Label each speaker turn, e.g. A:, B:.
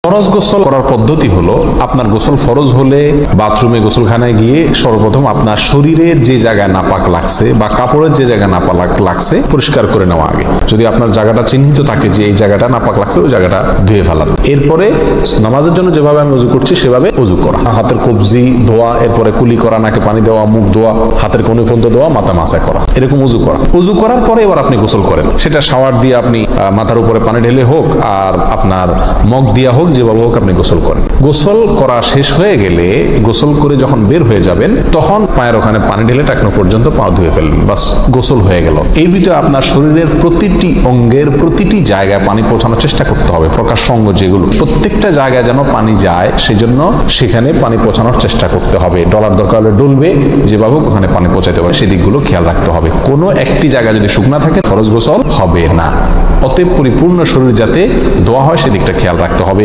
A: ফরজ গোসল করার পদ্ধতি হলো, আপনার গোসল ফরজ হলে বাথরুমে গোসলখানায় গিয়ে সর্বপ্রথম আপনার শরীরের যে জায়গায় নাপাক লাগছে বা কাপড়ের যে জায়গায় নাপাক লাগছে পরিষ্কার করে নেওয়া আগে। যদি আপনার জায়গাটা চিহ্নিত থাকে যে এই জায়গাটা নাপাক লাগছে, ওই জায়গাটা ধুয়ে ফেলান। এরপরে নামাজের জন্য যেভাবে আমি ওযু করছি সেভাবে ওযু করা, হাতের কবজি ধোয়া, এরপরে কুলি করা, নাকে পানি দেওয়া, মুখ ধোয়া, হাতের কনুই পর্যন্ত ধোয়া, মাথা মাসা করা, এরকম ওযু করা। ওযু করার পরে এবার আপনি গোসল করেন, সেটা শাওয়ার দিয়ে আপনি মাথার উপরে পানি ঢেলে হোক আর আপনার মগ দিয়া হোক, যেভাবে হোক আপনি গোসল করেন। গোসল করা শেষ হয়ে গেলে, গোসল করে যখন বের হয়ে যাবেন তখন পায়ের ওখানে পানি ঢেলে টাকনো পর্যন্ত পা ধুয়ে ফেলবেন, বাস গোসল হয়ে গেল। এই ভিতরে আপনার শরীরের প্রতিটি অঙ্গের প্রতিটি জায়গায় পানি পৌঁছানোর চেষ্টা করতে হবে। প্রকাশ্য অঙ্গ যেগুলো, প্রত্যেকটা জায়গায় যেন পানি যায়, সেজন্য সেখানে পানি পৌঁছানোর চেষ্টা করতে হবে। ডলার দরকার হলে ডলবে, যেভাবে ওখানে পানি পৌঁছাতে পারে সেদিকগুলো খেয়াল রাখতে হবে। কোনো একটি জায়গা যদি শুকনা থাকে ফরজ গোসল হবে না। অতএব পরিপূর্ণ শরীর যাতে ধোয়া হয় সেদিকটা খেয়াল রাখতে হবে।